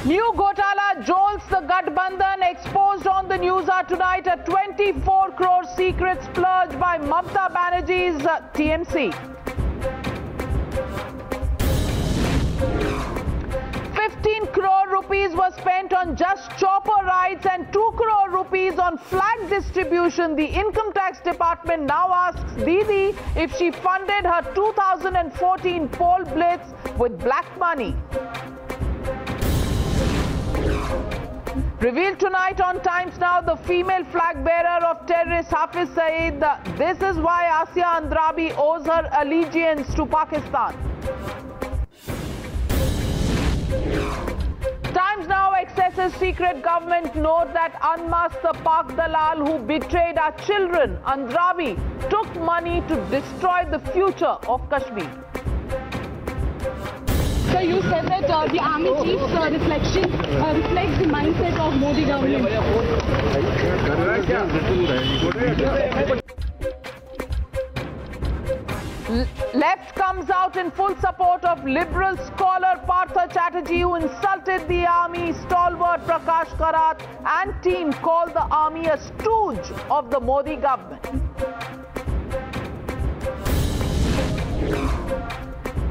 New Ghotala jolts the Gathbandhan. Exposed on the news are tonight a 24 crore secret splurge by Mamata Banerjee's TMC. 15 crore rupees was spent on just chopper rides and 2 crore rupees on flag distribution. The income tax department now asks Didi if she funded her 2014 poll blitz with black money. Revealed tonight on Times Now, the female flag bearer of terrorist Hafiz Saeed. This is why Asia Andrabi owes her allegiance to Pakistan. Times Now accesses secret government note that unmasked the Pak Dalal who betrayed our children. Andrabi took money to destroy the future of Kashmir. So you said that the army chief's reflection reflects the mindset of Modi government. Left comes out in full support of liberal scholar Partha Chatterjee, who insulted the army stalwart Prakash Karat and team, called the army a stooge of the Modi government.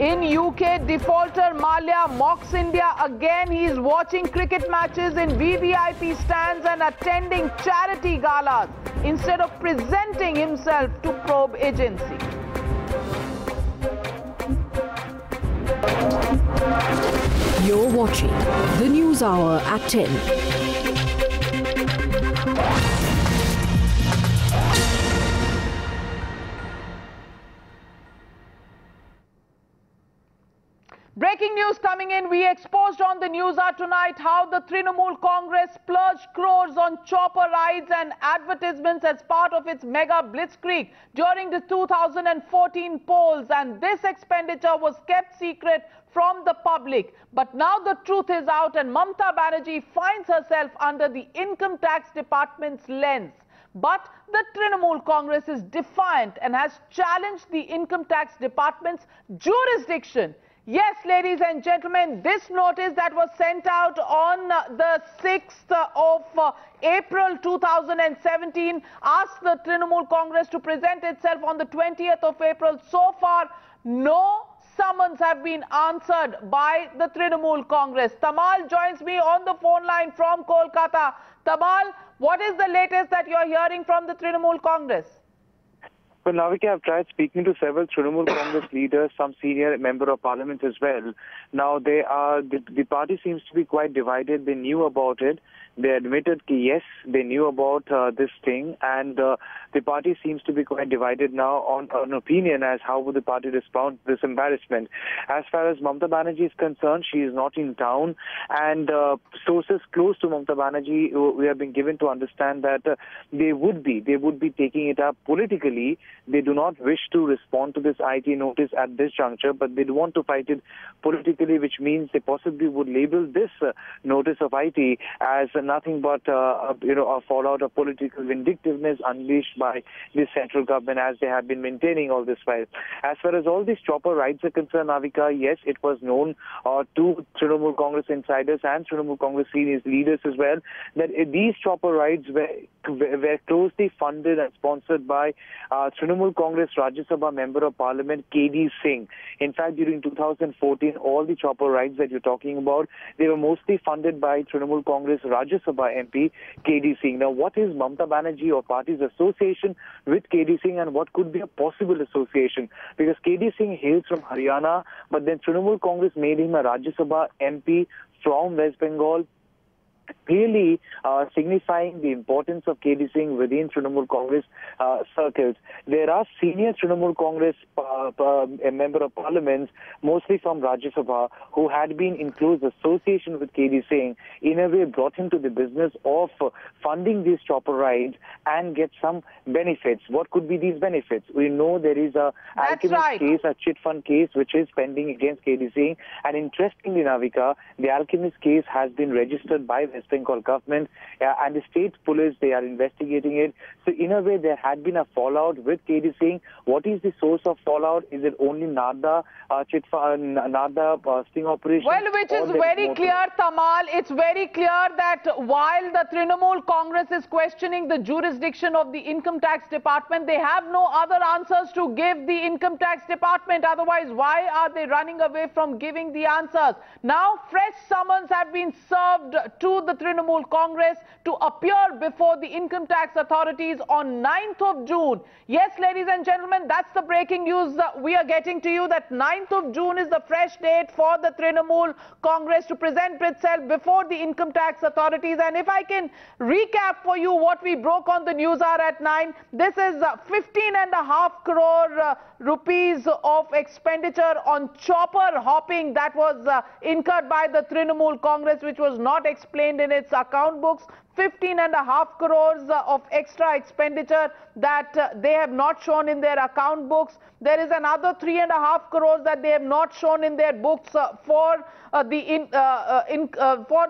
In UK, defaulter Malia mocks India again. He is watching cricket matches in VVIP stands and attending charity galas instead of presenting himself to probe agency. You're watching the News Hour at 10. Breaking news coming in. We exposed on the news hour tonight how the Trinamool Congress splurged crores on chopper rides and advertisements as part of its mega blitzkrieg during the 2014 polls, and this expenditure was kept secret from the public. But now the truth is out and Mamata Banerjee finds herself under the income tax department's lens. But the Trinamool Congress is defiant and has challenged the income tax department's jurisdiction. Yes, ladies and gentlemen, this notice that was sent out on the 6th of April 2017 asked the Trinamool Congress to present itself on the 20th of April. So far, no summons have been answered by the Trinamool Congress. Tamal joins me on the phone line from Kolkata. Tamal, what is the latest that you're hearing from the Trinamool Congress? Well, Navika, I've tried speaking to several Trinamool Congress leaders, some senior member of parliament as well. Now, the party seems to be quite divided. They knew about it. They admitted that yes, they knew about this thing, and the party seems to be quite divided now on an opinion as how would the party respond to this embarrassment. As far as Mamata Banerjee is concerned, she is not in town, and sources close to Mamata Banerjee we have been given to understand that they would be taking it up politically. They do not wish to respond to this IT notice at this juncture, but they do want to fight it politically, which means they possibly would label this notice of IT as nothing but a fallout of political vindictiveness unleashed by the central government, as they have been maintaining all this while. As far as all these chopper rides are concerned, Navika, yes, it was known to Trinamool Congress insiders and Trinamool Congress senior leaders as well that these chopper rides were closely funded and sponsored by Trinamool Congress Rajya Sabha Member of Parliament KD Singh. In fact, during 2014, all the chopper rides that you're talking about, they were mostly funded by Trinamool Congress Rajya Sabha MP KD Singh. Now, what is Mamata Banerjee or party's association with KD Singh, and what could be a possible association? Because KD Singh hails from Haryana, but then Trinamool Congress made him a Rajya Sabha MP from West Bengal, clearly signifying the importance of KD Singh within Trinamool Congress circles. There are senior Trinamool Congress member of parliament, mostly from Rajya Sabha, who had been in close association with KD Singh, in a way brought him to the business of funding these chopper rides and get some benefits. What could be these benefits? We know there is a Alchemist case, a chit fund case, which is pending against KD Singh. And interestingly, Navika, the Alchemist case has been registered by West Bengal government, and the state police, they are investigating it. So in a way, there had been a fallout with KD Singh. What is the source of fallout? Is it only Narda sting operation? Well, which is very clear, Tamal. It's very clear that while the Trinamool Congress is questioning the jurisdiction of the Income Tax Department, they have no other answers to give the Income Tax Department. Otherwise, why are they running away from giving the answers? Now, fresh summons have been served to the Trinamool Congress to appear before the income tax authorities on 9th of June. Yes, ladies and gentlemen, that's the breaking news we are getting to you, that 9th of June is the fresh date for the Trinamool Congress to present itself before the income tax authorities. And if I can recap for you what we broke on the news hour at 9, this is 15.5 crore rupees of expenditure on chopper hopping that was incurred by the Trinamool Congress, which was not explained in its account books. 15.5 crores of extra expenditure that they have not shown in their account books. There is another 3.5 crores that they have not shown in their books for the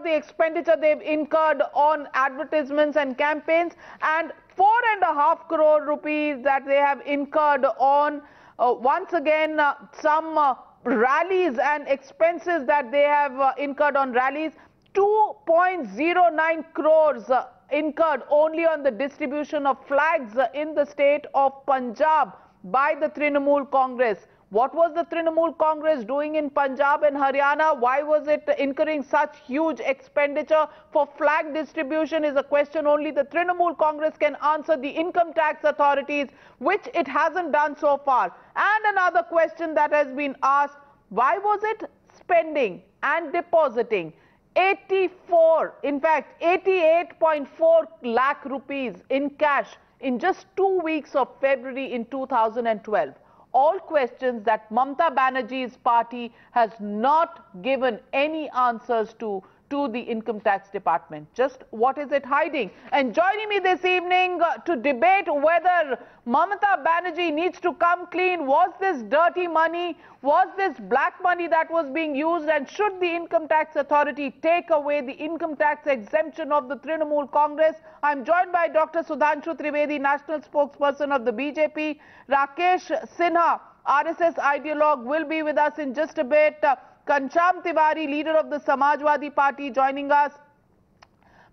expenditure they've incurred on advertisements and campaigns, and 4.5 crore rupees that they have incurred on once again some rallies and expenses that they have incurred on rallies. 2.09 crores incurred only on the distribution of flags in the state of Punjab by the Trinamool Congress. What was the Trinamool Congress doing in Punjab and Haryana? Why was it incurring such huge expenditure for flag distribution is a question only the Trinamool Congress can answer the income tax authorities, which it hasn't done so far. And another question that has been asked, why was it spending and depositing 88.4 lakh rupees in cash in just 2 weeks of February in 2012? All questions that Mamata Banerjee's party has not given any answers to the Income Tax Department. Just what is it hiding? And joining me this evening to debate whether Mamata Banerjee needs to come clean, was this dirty money, was this black money that was being used, and should the Income Tax Authority take away the income tax exemption of the Trinamool Congress? I'm joined by Dr. Sudhanshu Trivedi, National Spokesperson of the BJP. Rakesh Sinha, RSS ideologue, will be with us in just a bit. Kancham Tiwari, leader of the Samajwadi Party, joining us.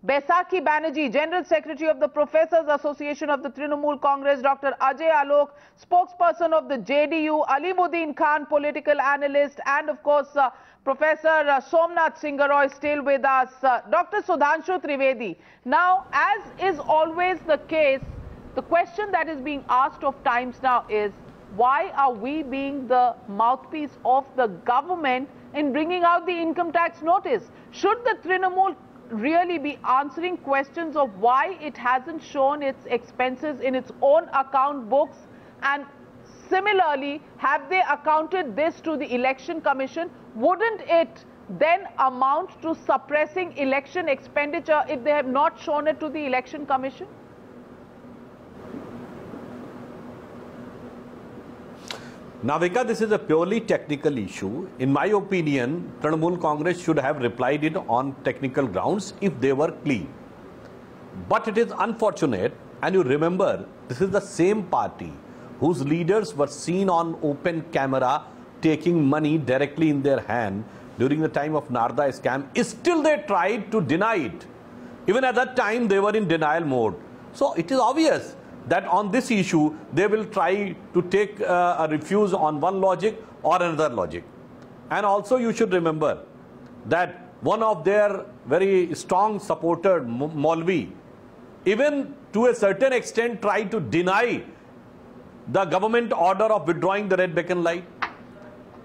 Baisakhi Banerjee, General Secretary of the Professors Association of the Trinamool Congress. Dr. Ajay Alok, spokesperson of the JDU. Alimuddin Khan, political analyst. And of course, Professor Somnath Singaroy still with us. Dr. Sudhanshu Trivedi. Now, as is always the case, the question that is being asked of times now is, why are we being the mouthpiece of the government in bringing out the income tax notice? Should the Trinamool really be answering questions of why it hasn't shown its expenses in its own account books? And similarly, have they accounted this to the Election Commission? Wouldn't it then amount to suppressing election expenditure if they have not shown it to the Election Commission? Navika, this is a purely technical issue. In my opinion, Trinamool Congress should have replied it on technical grounds if they were clean. But it is unfortunate, and you remember, this is the same party whose leaders were seen on open camera taking money directly in their hand during the time of Narda scam. Still they tried to deny it. Even at that time, they were in denial mode. So it is obvious that on this issue, they will try to take a refuse on one logic or another logic. And also you should remember that one of their very strong supporter, Maulvi, even to a certain extent tried to deny the government order of withdrawing the red beacon light.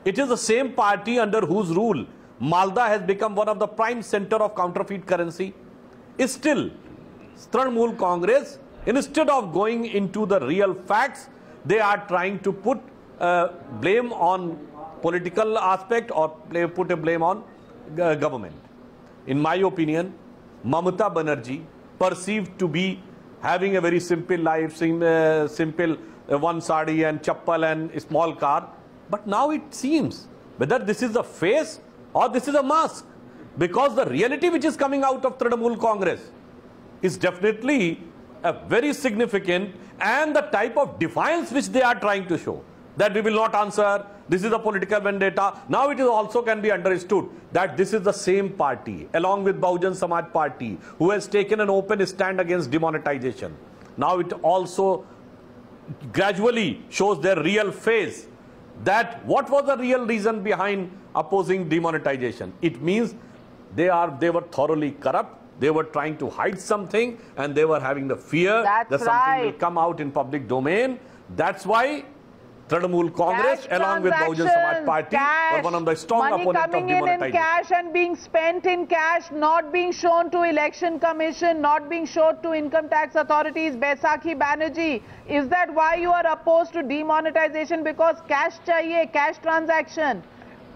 It is the same party under whose rule Malda has become one of the prime center of counterfeit currency. Still, Trinamool Congress, instead of going into the real facts, they are trying to put blame on political aspect or put a blame on government. In my opinion, Mamata Banerjee, perceived to be having a very simple life, simple one sari and chappal and a small car, but now it seems whether this is a face or this is a mask. Because the reality which is coming out of Trinamool Congress is definitely a very significant, and the type of defiance which they are trying to show, that we will not answer, this is a political vendetta. Now it is also can be understood that this is the same party along with Bahujan Samaj Party who has taken an open stand against demonetization. Now it also gradually shows their real face, that what was the real reason behind opposing demonetization. It means they were thoroughly corrupt. They were trying to hide something, and they were having the fear that something will come out in public domain. That's why Trinamool Congress, along with Bahujan Samaj Party, were one of the strong opponents of demonetization. Money coming in cash and being spent in cash, not being shown to Election Commission, not being shown to income tax authorities. Baisakhi Banerjee, is that why you are opposed to demonetization? Because cash chahiye, cash transaction.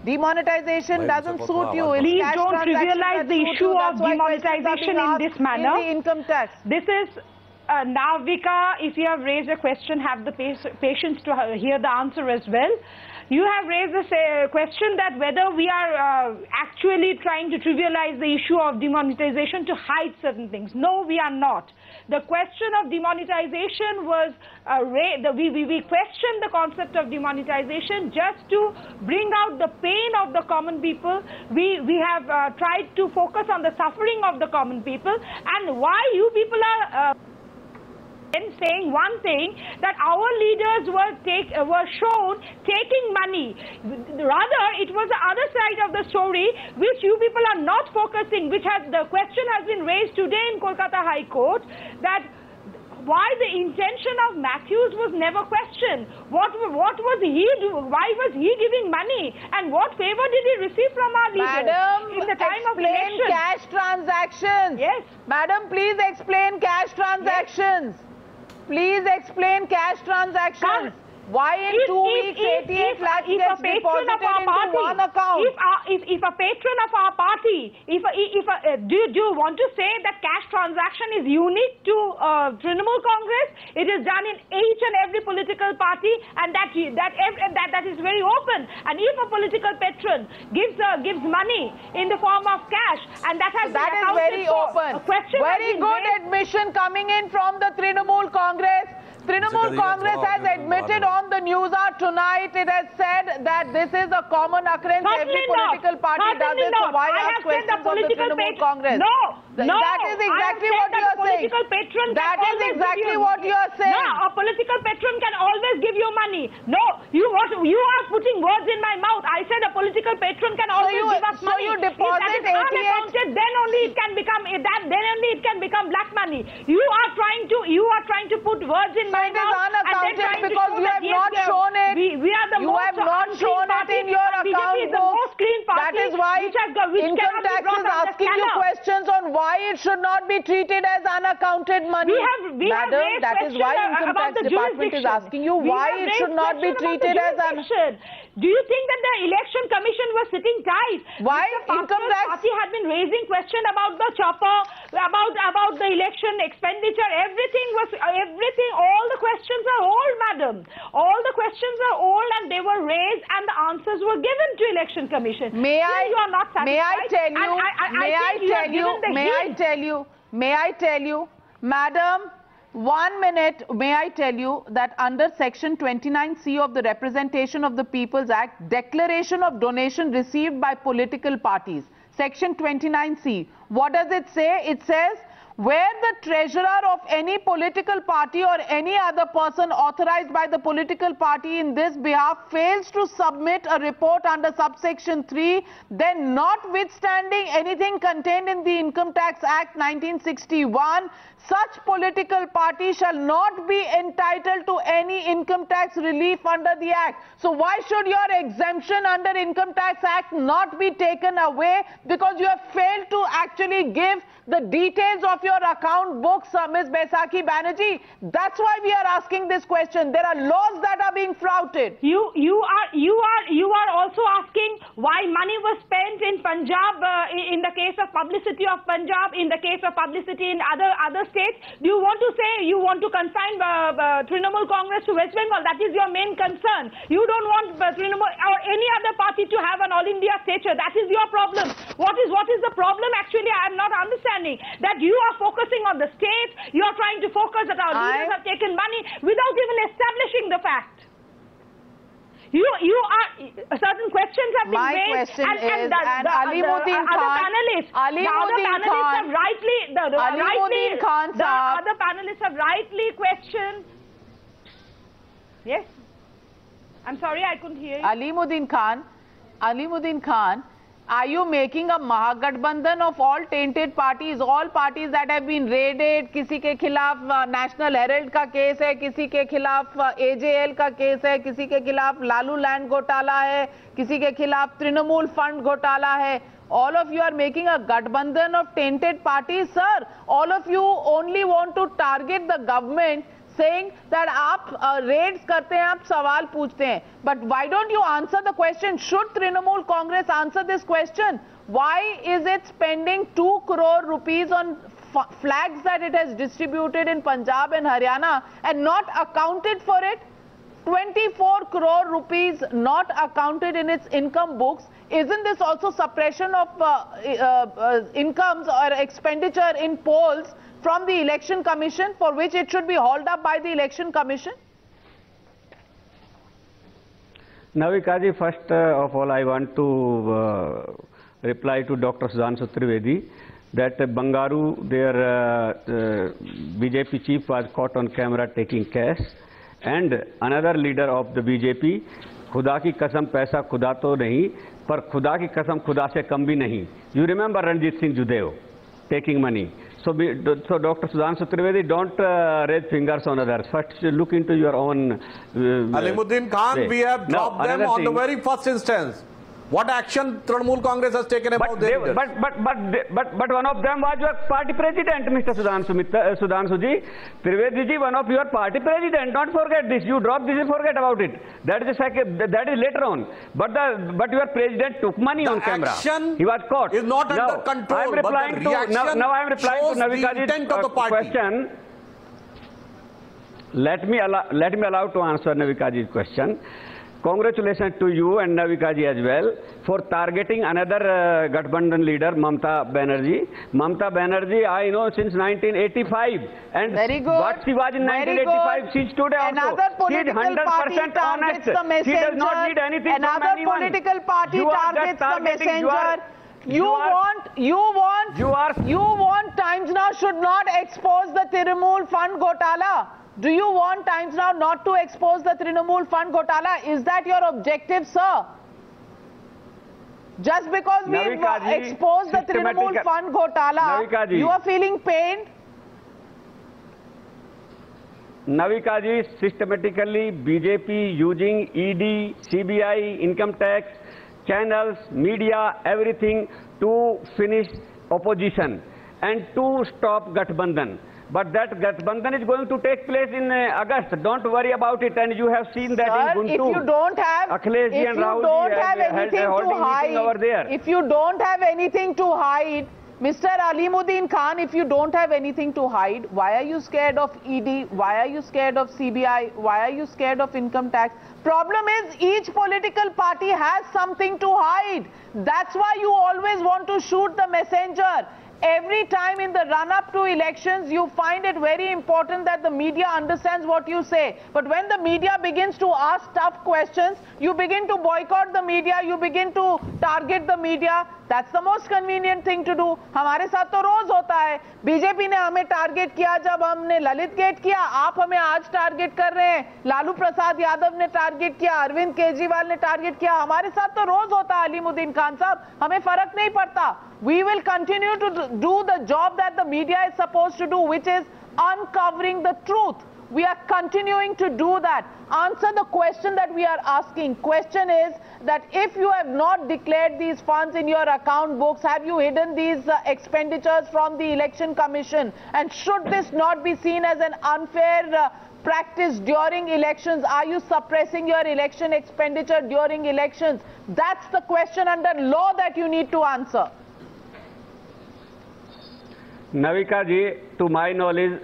Demonetization doesn't suit you. Please don't trivialize the issue of demonetization in this manner. In the income tax. This is Navika, if you have raised a question, have the patience to hear the answer as well. You have raised this question that whether we are actually trying to trivialize the issue of demonetization to hide certain things. No, we are not. The question of demonetization was we questioned the concept of demonetization just to bring out the pain of the common people. We have tried to focus on the suffering of the common people, and why you people are saying one thing, that our leaders were shown taking money. Rather, it was the other side of the story which you people are not focusing, the question has been raised today in Kolkata High Court, that why the intention of Matthews was never questioned. What was he doing? Why was he giving money? And what favor did he receive from our leaders? Madam, in the time of explain election? Cash transactions. Yes. Madam, please explain cash transactions. Yes. Please explain cash transactions. Why in 2 weeks 88 lakhs gets deposited into one account? If a patron of our party, do you want to say that cash transaction is unique to Trinamool Congress? It is done in each and every political party, and that is very open. And if a political patron gives money in the form of cash, and that has that is very open. Very good admission coming in from the Trinamool Congress. Trinamool Congress has admitted on the News Hour tonight, it has said that this is a common occurrence. Every political party does it. So why ask questions of the Trinamool Congress? That is exactly what you are saying. That is exactly what you are saying. No, a political patron can always give you money. No, you are putting words in my mouth. I said a political patron can always give us money. So you deposit 88. Then only it can become black money. You are trying to put words in my mouth. It is unaccounted because you have not shown it. We are the you have not shown it in your account books. That is why income tax is asking you questions on why it should not be treated as unaccounted money. Madam, that is why income tax department is asking you why it should not be treated as unaccounted. Do you think that the election commission was sitting tight? Why income tax party had been raising question about the chopper, about the election expenditure, everything, all the questions are old, madam. All the questions are old, and they were raised and the answers were given to election commission. May I tell you, madam, 1 minute, may I tell you that under Section 29C of the Representation of the People's Act, declaration of donation received by political parties, Section 29C, what does it say? It says, where the treasurer of any political party or any other person authorized by the political party in this behalf fails to submit a report under subsection 3, then notwithstanding anything contained in the Income Tax Act 1961, such political party shall not be entitled to any income tax relief under the Act. So why should your exemption under Income Tax Act not be taken away? Because you have failed to actually give the details of your account books, Ms. Baisakhi Banerjee. That's why we are asking this question. There are laws that are being flouted. You are also asking why money was spent in Punjab, in the case of publicity of Punjab, in the case of publicity in other states. Do you want to say you want to confine Trinamool Congress to West Bengal? That is your main concern. You don't want Trinamool or any other party to have an all India stature. That is your problem. What is the problem? Actually, I am not understanding that you are focusing on the state. You are trying to focus that our leaders have taken money without even establishing the fact. You are certain questions have been raised, and the other panelists have rightly questioned. Yes, I'm sorry, I couldn't hear you. Alimuddin Khan, are you making a Mahagathbandhan of all tainted parties, all parties that have been raided? किसी के खिलाफ national Herald का case है, किसी के खिलाफ AJL का case है, किसी के खिलाफ लालू लैंड घोटाला है, किसी के खिलाफ तृणमूल फंड घोटाला है. All of you are making a Gathbandhan of tainted parties, sir. All of you only want to target the government, saying that आप raids करते हैं, आप सवाल पूछते हैं. But why don't you answer the question? Should Trinamool Congress answer this question? Why is it spending 2 crore rupees on flags that it has distributed in Punjab and Haryana and not accounted for it? 24 crore rupees not accounted in its income books. Isn't this also suppression of incomes or expenditure in polls from the Election Commission, for which it should be hauled up by the Election Commission? Navika ji, first of all, I want to reply to Dr. Sudhanshu Trivedi that Bangaru, their BJP chief, was caught on camera taking cash, and another leader of the BJP, खुदा की कसम पैसा खुदा तो नहीं, पर खुदा की कसम खुदा से कम भी नहीं. You remember Ranjit Singh Judeo taking money. So Dr. Sudhanshu Trivedi, don't raise fingers on others. First, look into your own. Alimuddin Khan, we have dropped them on the very first instance. What action Trinamool Congress has taken about their leaders? But one of them was your party president, Mr. Sudhanshu ji. Trivedi ji, one of your party president. Don't forget this. You drop this and forget about it. That is that is later on. But your president took money on camera. He was caught. Is not under control. I'm replying to now I am replying to Navika ji's question. Let me allow to answer Navika ji's question. Congratulations to you and Navika ji as well for targeting another Gathbandhan leader, Mamata Banerjee. Mamata Banerjee, I know since 1985, and very good. What she was in 1985, she stood also. Another political party targets the messenger. She does not need anything from anyone. Another political party targets the messenger. You want Times Now should not expose the Trinamool Fund Ghotala. Do you want Times Now not to expose the Trinamool Fund Ghotala? Is that your objective, sir? Just because we've exposed the Trinamool Fund Ghotala, you are feeling pained? Navika ji, systematically BJP using ED, CBI, income tax, channels, media, everything to finish opposition and to stop Gathbandhan. But that Gathbandhan is going to take place in August. Don't worry about it. And you have seen that in Guntur. If you don't have, if you don't have anything to hide, Mr. Alimuddin Khan, if you don't have anything to hide, why are you scared of ED? Why are you scared of CBI? Why are you scared of income tax? Problem is, each political party has something to hide. That's why you always want to shoot the messenger. Every time in the run-up to elections, you find it very important that the media understands what you say. But when the media begins to ask tough questions, you begin to boycott the media, you begin to target the media. That's the most convenient thing to do. हमारे साथ तो रोज होता है. BJP ने हमें target किया जब हमने ललित गेट किया. आप हमें आज टारगेट कर रहे हैं. लालू प्रसाद यादव ने टारगेट किया, अरविंद केजरीवाल ने टारगेट किया. हमारे साथ तो रोज होता है अलीमुद्दीन खान साहब. हमें फर्क नहीं पड़ता. We will continue to do the job that the media is supposed to do, which is uncovering the truth. We are continuing to do that. Answer the question that we are asking. Question is that if you have not declared these funds in your account books, have you hidden these expenditures from the Election Commission? And should this not be seen as an unfair practice during elections? Are you suppressing your election expenditure during elections? That's the question under law that you need to answer. Navika ji, to my knowledge,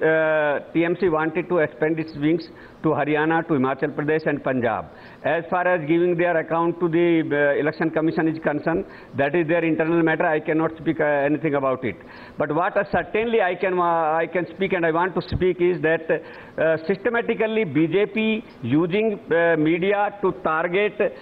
TMC wanted to expand its wings to Haryana, to Himachal Pradesh and Punjab. As far as giving their account to the Election Commission is concerned, that is their internal matter. I cannot speak anything about it. But what certainly I can speak and I want to speak is that systematically BJP using media to target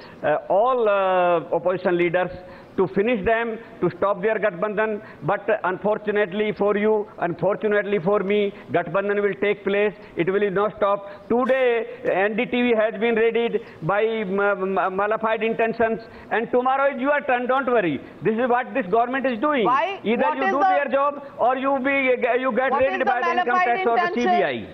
all opposition leaders, to finish them, to stop their Gathbandhan. But unfortunately for you, unfortunately for me, Gathbandhan will take place. It will not stop. Today, NDTV has been raided by malified intentions, and tomorrow is your turn. Don't worry. This is what this government is doing. Why? Either What you is do the- their job, or you get What is raided the by the income malified tax or the intention? CBI.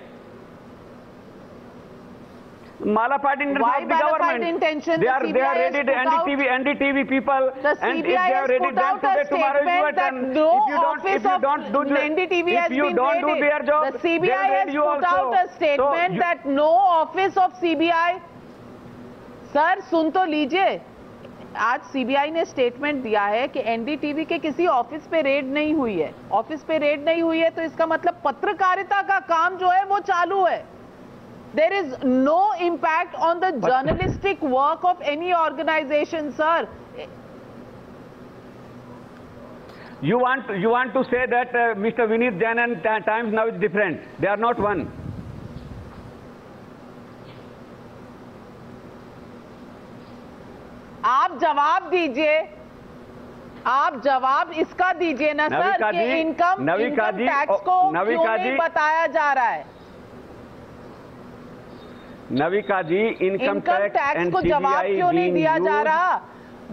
Malified intention Why of the malified government. intention? They The are CBI has raided put out- NDTV people, The and if they CBI have has raided put them out today, a tomorrow is your statement that turn. no If you office don't do of NDTV has if you been don't do raided. their job, The CBI they'll has raid you put also. out a statement So that no office of CBI. Sir सुन तो लीजिए, आज CBI ने statement दिया है कि NDTV के किसी ऑफिस पे रेड नहीं हुई है. ऑफिस पे रेड नहीं हुई है तो इसका मतलब पत्रकारिता का काम जो है वो चालू है. There is no impact on the journalistic work of any organization, sir. You want to say that Mr. Vineet Jain and Times Now is different. They are not one. आप जवाब दीजिए, आप जवाब इसका दीजिए ना सर कि इनकम टैक्स को क्यों नहीं बताया जा रहा है. नविका जी, इनकम टैक्स को जवाब क्यों नहीं दिया जा रहा?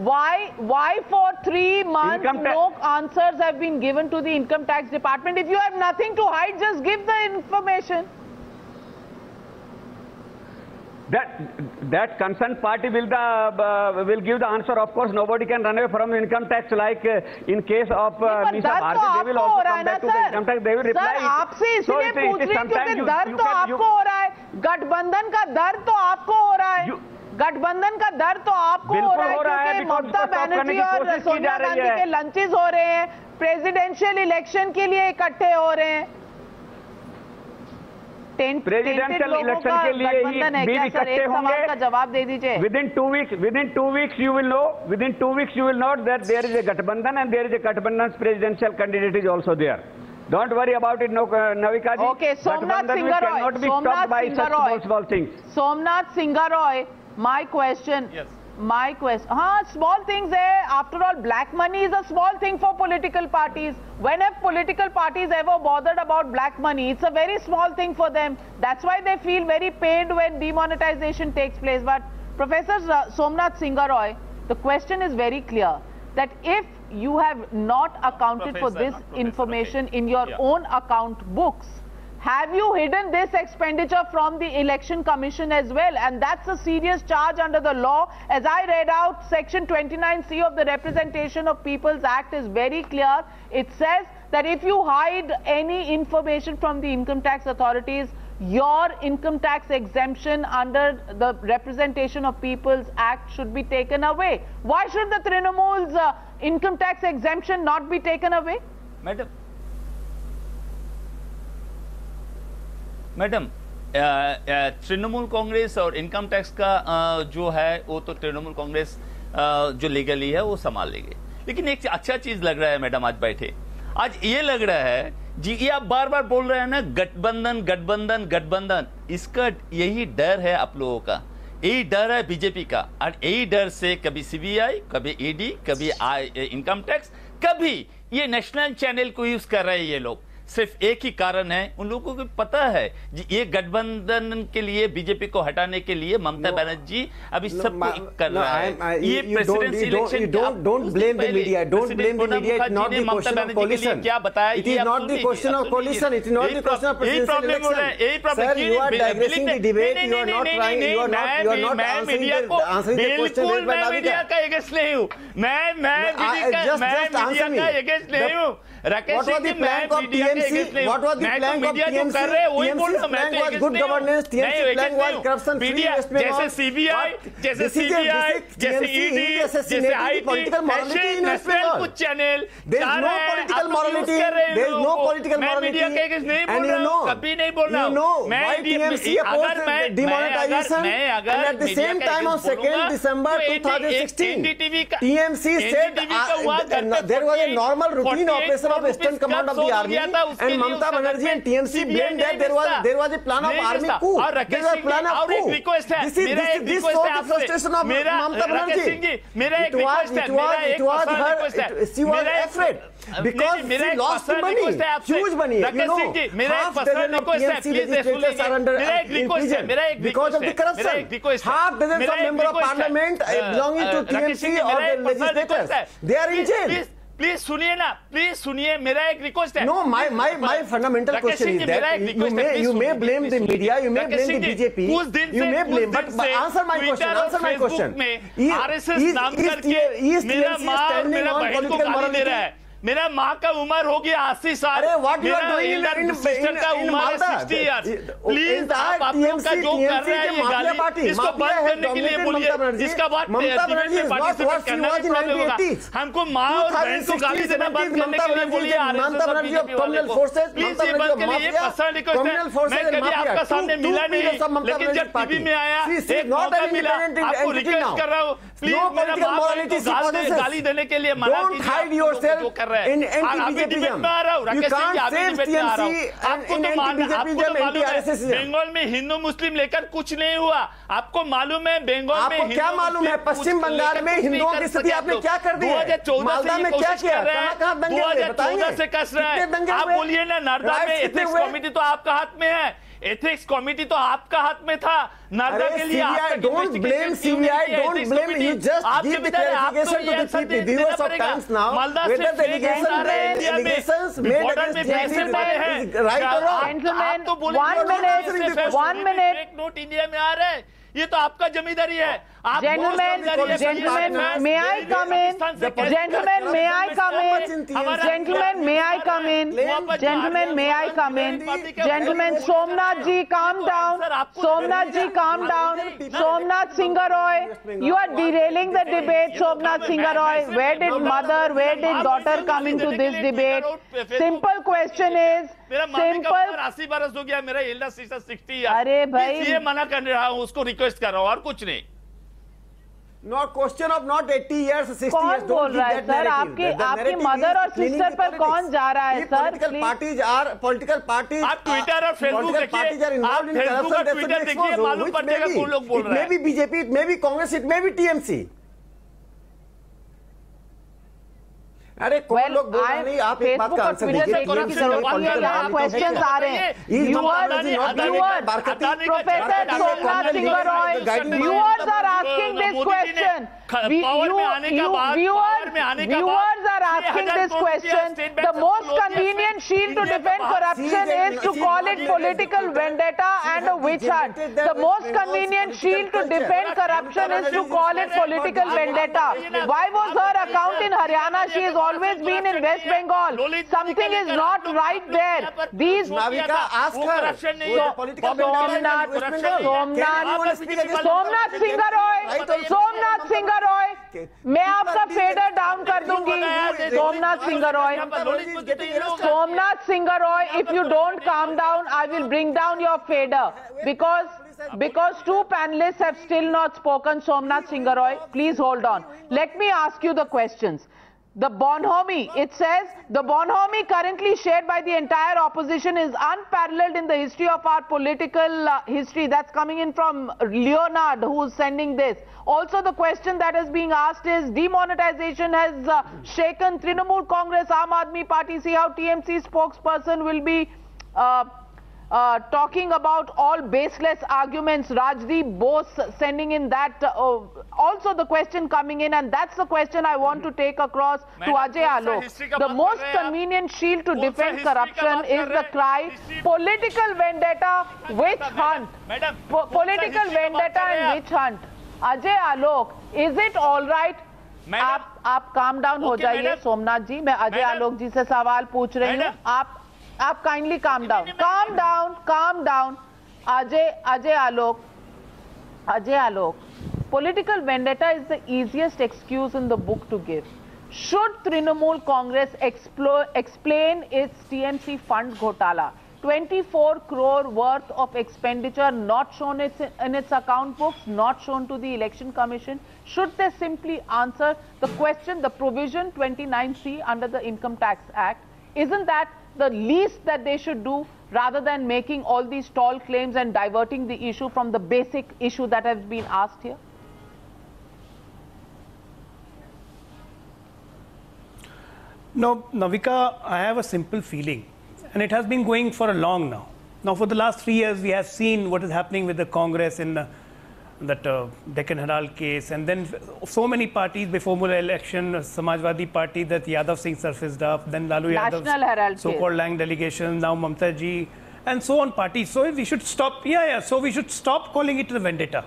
Why for 3 months no answers have been given to the income tax department? If you have nothing to hide, just give the information. That concerned party will give the answer. Of course, nobody can run away from income tax. Like in case of Misa Bharti, they will also come back to the income tax. They will reply. Sir आपसे इसलिए पूछ रही हूँ क्योंकि दर्द तो आपको हो रहा है. गठबंधन का दर्द तो आपको हो रहा है. गठबंधन का दर्द तो आपको हो रहा है क्योंकि ममता बनर्जी और सोनिया गांधी के लंचेस हो रहे हैं, प्रेसिडेंशियल इलेक्शन के लिए इकट्ठे हो रहे हैं. प्रेसिडेंशियल इलेक्शन के लिए ही भी इकट्ठे होंगे. का जवाब दे दीजिए. Within 2 weeks you will know. Within 2 weeks you will know that there is a Gathbandhan and there is a Gathbandhan's presidential candidate is also there. Don't worry about it, no, Navika ji. Okay, Somnath Singaroy. Cannot be stopped by such small things. Somnath Singaroy, my question. Yes. My question. Small things hai. After all, black money is a small thing for political parties. When have political parties ever bothered about black money? It's a very small thing for them. That's why they feel very pained when demonetization takes place. But Professor Somnath Singaroy, the question is very clear that if you have not accounted for this information in your own account books, have you hidden this expenditure from the Election Commission as well? And that's a serious charge under the law. As I read out, Section 29C of the Representation of People's Act is very clear. It says that if you hide any information from the income tax authorities, your income tax exemption under the Representation of People's Act should be taken away. Why should the Trinamool's income tax exemption not be taken away? Madam, Trinamool Congress और income tax का जो है वो तो तृणमूल कांग्रेस जो legally है वो संभाल लेगी. लेकिन एक अच्छा चीज लग रहा है मैडम, आज बैठे आज ये लग रहा है जी, ये आप बार बार बोल रहे हैं ना, गठबंधन गठबंधन गठबंधन. इसका यही डर है आप लोगों का, यही डर है बीजेपी का. और यही डर से कभी सीबीआई, कभी ईडी, कभी इनकम टैक्स, कभी ये नेशनल चैनल को यूज कर रहे हैं ये लोग. सिर्फ एक ही कारण है, उन लोगों को पता है ये गठबंधन के लिए, बीजेपी को हटाने के लिए ममता बनर्जी अभी सब कर रहा है. ये presidency election, don't blame the media. Don't blame the media. It's not the question of coalition. क्या बताया? It is not the question of coalition. It is not the question of presidential election. Sir, you are digressing the debate. You are not trying. You are not answering the question raised by Navika. मैं media का against नहीं हूँ. मैं media का against नहीं हूँ. Rakesh What was the plank of TMC? What was the plank of TMC? TMC's plank was good governance. TMC's plank was corruption-free investment. जैसे CBI, जैसे ED, assassinating political morality in West Bengal. कुछ channel There is no political morality. There is no political morality. And you know, कभी नहीं बोल रहा हूँ why TMC opposed demonetization, and at the same time on 2nd December 2016, TMC said there was a normal routine operation of Eastern Command of the Army, and Mamata Banerjee and TMC blamed that there was a plan of army coup. There was a plan of coup. This shows the frustration of Mamata Banerjee. It was her. She was afraid because she lost money, huge money. You know, half dozen of TMC legislators are under prison because of the corruption. Half dozen of members of parliament belonging to TMC or the legislators, they are in jail. Please सुनिए ना, please सुनिए, मेरा एक request है. No, my fundamental question is that you may blame the media, you may blame the BJP, you may blame, but answer my question. RSS नाम करके मेरा माँ और मेरा बहन को गाली दे रहा है. मेरा माँ का उम्र हो गया 80 साल. अरे what you are doing in sister का उम्र है 60 इयर्स. प्लीज आप लोग का जो कर रहे हैं ये गाली, इसको बंद करने के लिए बोलिए. इसका बात डिबेट में पार्टिसिपेट करना नहीं प्रॉब्लम होगा. हमको माँ और बहन को गाली देना बंद करने के लिए बोलिए. प्लीज ये बंद करिए. ये पर्सनल रिक्वेस्ट है. मैं कभी आपका सामने मिला नहीं, लेकिन जब टीवी में आया एक मौका मिला, आपको रिक्वेस्ट कर रहा हूँ प्लीज मेरा माँ बहन को गाली देने के लिए मना कीजिए. In anti-BJPism, you can't save TMC and anti-BJPism. Bengal में हिंदू मुस्लिम लेकर कुछ नहीं हुआ. आपको मालूम है बंगाल में क्या मालूम है? पश्चिम बंगाल में हिंदुओं की स्थिति आपने क्या कर दी है? 2014 में क्या किया? कहाँ दंगे हुए? 2014 से कस रहा है. आप बोलिए ना, नर्मदा में एथिक्स कमेटी तो आपका हाथ में है. एथिक्स कमेटी तो आपका हाथ में था. नर्मदा के लिए don't blame CBI, don't blame, you just give the clarification to the viewers of Times Now whether the allegations made against TMC is right or wrong. Gentlemen, 1 minute. Fake note India में आ रहे हैं. ये तो आपका जिम्मेदारी है. Gentlemen, may I come in? Gentlemen, may I come in? Gentlemen, may I come in? Gentlemen, may I come in? Gentlemen, Somnath ji, calm down. Somnath ji, calm down. Somnath Singaroy, you are derailing the debate. Somnath Singaroy, where did mother, where did daughter come into this debate? Simple question is, मेरा mummy का उम्र 80 बरस हो गया. मेरा Elder sister 60 है. अरे भाई, ये मना कर रहा हूँ, उसको रिक्वेस्ट कर रहा हूँ और कुछ नहीं. Not question of not 80 years, 60 years. कौन बोल रहा है सर? आपकी मदर और सिस्टर पर कौन जा रहा है सर? Political parties. आप ट्विटर और फेसबुक देखिए. आप फेसबुक और ट्विटर देखिए, मालूम पड़ जाएगा कौन लोग बोल रहे हैं. It may be BJP, it may be Congress, it may be TMC. अरे कौन लोग बोल रहे हैं? आप एक बात का आंसर दीजिए. क्वेश्चंस आ रहे हैं. Professor Somnath Singharoy, viewers are asking this question. Viewers are asking this question. The most convenient shield to defend corruption is to call it political vendetta and a witch hunt. The most convenient shield to defend corruption is to call it political vendetta. Why was her account in Haryana? She has always been in West Bengal. Something is not right there. These Navika, ask her. Somnath Singaroy, मैं आपका fader down कर दूंगी. Somnath Singaroy, if you don't calm down, I will bring down your fader because two panelists have still not spoken. Somnath Singaroy, please hold on. Let me ask you the questions. The bonhomie, it says, the bonhomie currently shared by the entire opposition is unparalleled in the history of our political history. That's coming in from Leonard, who's sending this. Also, the question that is being asked is, demonetization has shaken Trinamool Congress, Aam Aadmi Party. See how TMC spokesperson will be talking about all baseless arguments. Rajdeep Bose sending in that. Also the question coming in, and that's the question I want to take across to Ajay Alok. The most convenient shield to defend corruption is the cry, political vendetta, witch hunt. Political vendetta and witch hunt. Ajay Alok, is it all right? आप calm down हो जाइए. सोमनाथ जी, मैं अजय आलोक जी से सवाल पूछ रही हूँ. आप kindly calm down. Ajay Alok, Political vendetta is the easiest excuse in the book to give. Should Trinamool Congress explain its TMC fund ghotala? 24 crore worth of expenditure not shown in its account books, not shown to the Election Commission. Should they simply answer the question, the provision 29C under the Income Tax Act? Isn't that the least that they should do, rather than making all these tall claims and diverting the issue from the basic issue that has been asked here? No, Navika, I have a simple feeling, and it has been going for a long now. Now, for the last 3 years, we have seen what is happening with the Congress in that Deccan Herald case, and then so many parties before the election, Samajwadi Party, that Yadav Singh surfaced up, then Lalu Yadav's so-called Lang delegation, now Mamta ji, and so on parties. So we should stop, so we should stop calling it a vendetta.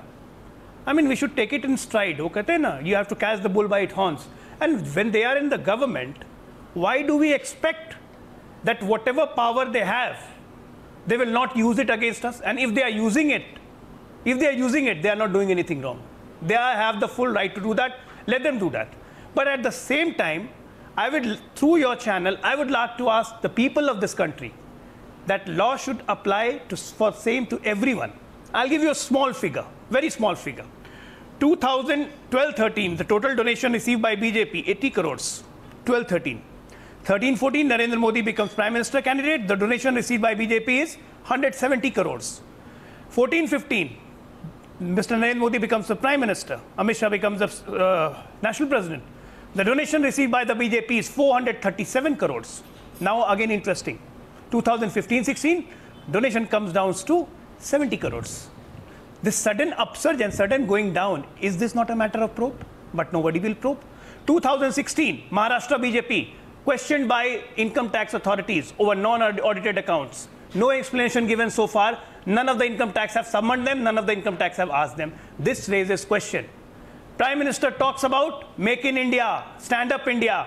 I mean, we should take it in stride. You have to catch the bull by its horns. And when they are in the government, why do we expect that whatever power they have, they will not use it against us? And if they are using it, they are not doing anything wrong. They have the full right to do that. Let them do that. But at the same time, through your channel, I would like to ask the people of this country that law should apply for same to everyone. I'll give you a small figure, very small figure. 2012-13, the total donation received by BJP, 80 crores. 12-13. 13-14, Narendra Modi becomes Prime Minister candidate. The donation received by BJP is 170 crores. 14-15, Mr. Narendra Modi becomes the Prime Minister. Amit Shah becomes the National President. The donation received by the BJP is 437 crores. Now again interesting. 2015-16, donation comes down to 70 crores. This sudden upsurge and sudden going down, is this not a matter of probe? But nobody will probe. 2016, Maharashtra BJP, questioned by income tax authorities over non-audited accounts. No explanation given so far. None of the income tax have summoned them. None of the income tax have asked them. This raises question. Prime Minister talks about Make in India, Stand Up India.